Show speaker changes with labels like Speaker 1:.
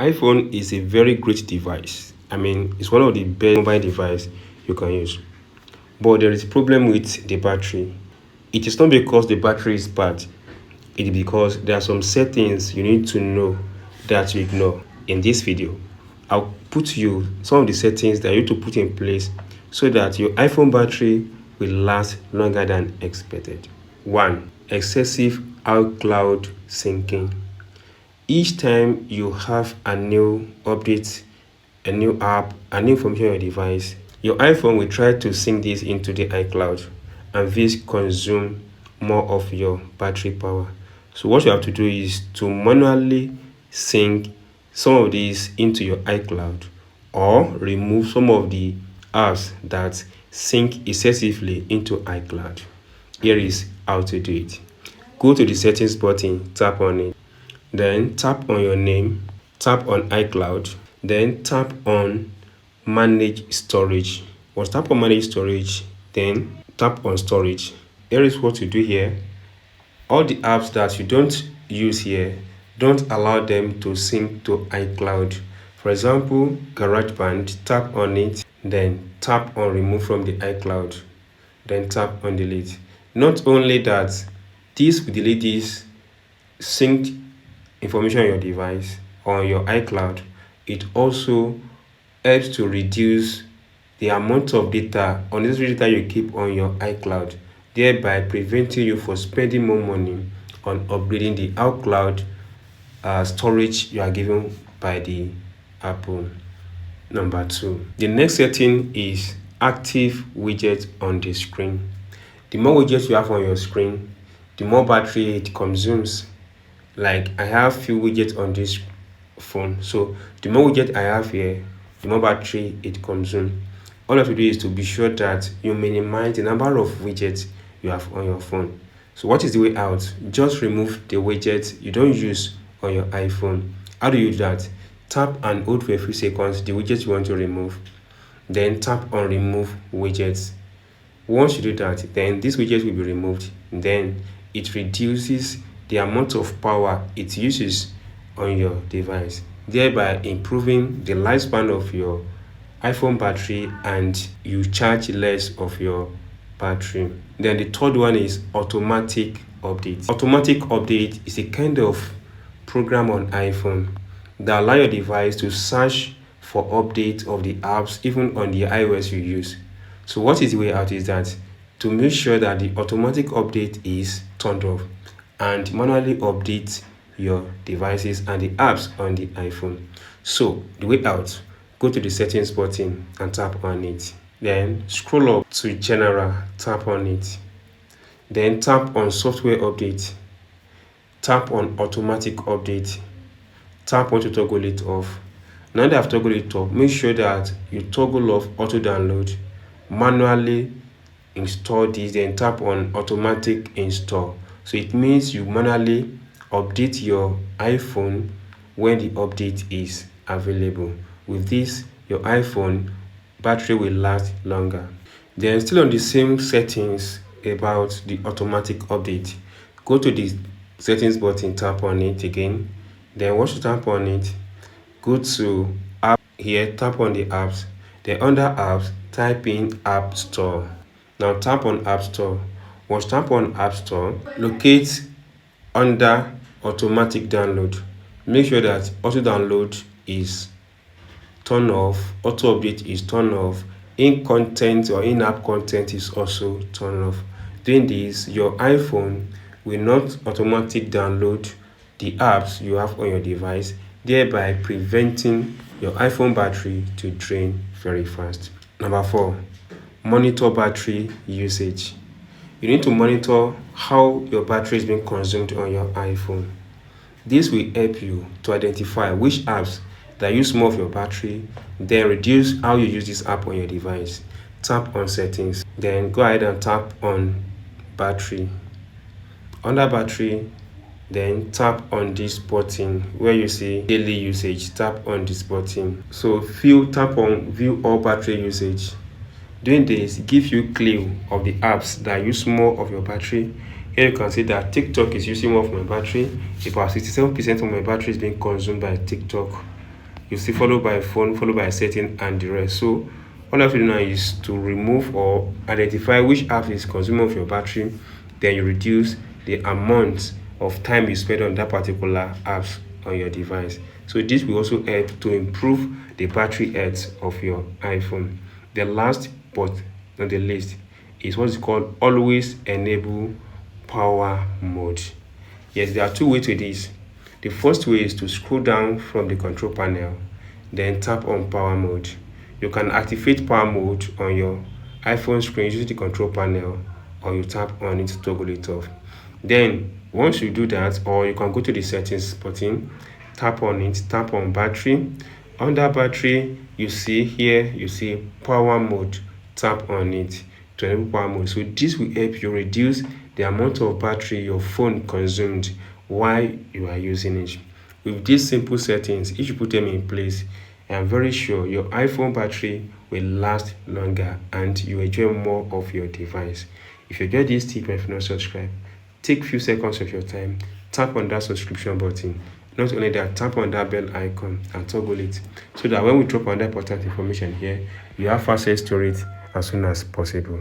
Speaker 1: iPhone is a very great device. I mean, it's one of the best mobile device you can use. But there is a problem with the battery. It is not because the battery is bad. It is because there are some settings you need to know that you ignore. In this video, I'll put you some of the settings that you need to put in place so that your iPhone battery will last longer than expected. 1. Excessive iCloud syncing. Each time you have a new update, a new app, a new information on your device, your iPhone will try to sync this into the iCloud, and this consume more of your battery power. So what you have to do is to manually sync some of these into your iCloud, or remove some of the apps that sync excessively into iCloud. Here is how to do it. Go to the settings button, tap on it, then tap on your name, tap on iCloud, then tap on manage storage. Once tap on manage storage, then tap on storage. Here is what you do here. All the apps that you don't use here, don't allow them to sync to iCloud. For example, GarageBand, tap on it, then tap on remove from the iCloud, then tap on delete. Not only that, this will delete this synced information on your device or on your iCloud. It also helps to reduce the amount of data, unnecessary data you keep on your iCloud, thereby preventing you from spending more money on upgrading the iCloud storage you are given by the Apple. Number 2. The next setting is active widgets on the screen. The more widgets you have on your screen, the more battery it consumes. Like I have few widgets on this phone, so the more widget I have here, the more battery it consumes. All you have to do is to be sure that you minimize the number of widgets you have on your phone. So what is the way out? Just remove the widgets you don't use on your iPhone. How do you do that? Tap and hold for a few seconds the widgets you want to remove, then tap on remove widgets. Once you do that, then this widget will be removed. Then it reduces the amount of power it uses on your device, thereby improving the lifespan of your iPhone battery, and you charge less of your battery. Then the third one is automatic update. Automatic update is a kind of program on iPhone that allow your device to search for updates of the apps even on the iOS you use. So what is the way out is that to make sure that the automatic update is turned off and manually update your devices and the apps on the iPhone. So the way out, go to the settings button and tap on it. Then scroll up to general, tap on it. Then tap on software update. Tap on automatic update. Tap on to toggle it off. Now that I've toggled it off, make sure that you toggle off auto download. Manually install this, then tap on automatic install. So it means you manually update your iPhone when the update is available. With this, your iPhone battery will last longer. Then still on the same settings about the automatic update, go to the settings button, tap on it again. Then once you tap on it, go to app here, tap on the apps. Then under apps, type in App Store. Now tap on App Store. Once tap on App Store, locate under automatic download. Make sure that auto download is turned off, auto update is turned off, in content or in-app content is also turned off. Doing this, your iPhone will not automatically download the apps you have on your device, thereby preventing your iPhone battery to drain very fast. Number 4, monitor battery usage. You need to monitor how your battery is being consumed on your iPhone. This will help you to identify which apps that use more of your battery, then reduce how you use this app on your device. Tap on settings, then go ahead and tap on battery. Under battery, then tap on this button where you see daily usage. Tap on this button. So tap on view all battery usage. Doing this gives you clue of the apps that use more of your battery. Here you can see that TikTok is using more of my battery. About 67% of my battery is being consumed by TikTok. you see, followed by phone, followed by setting, and the rest. So all you have to do now is to remove or identify which app is consuming of your battery, then you reduce the amount of time you spend on that particular apps on your device. So this will also help to improve the battery health of your iPhone. The last but not the least is what is called always enable power mode. Yes, there are two ways to this. The first way is to scroll down from the control panel, then tap on power mode. You can activate power mode on your iPhone screen using the control panel, or you tap on it to toggle it off. Then once you do that, or you can go to the settings button, tap on it, tap on battery. Under battery, you see here, you see power mode, tap on it to enable power mode. So this will help you reduce the amount of battery your phone consumed while you are using it. With these simple settings, if you put them in place, I am very sure your iPhone battery will last longer and you enjoy more of your device. If you enjoyed this tip and if you not subscribe, take few seconds of your time, tap on that subscription button. Not only that, tap on that bell icon and toggle it so that when we drop on that important information here, you have access to it as soon as possible.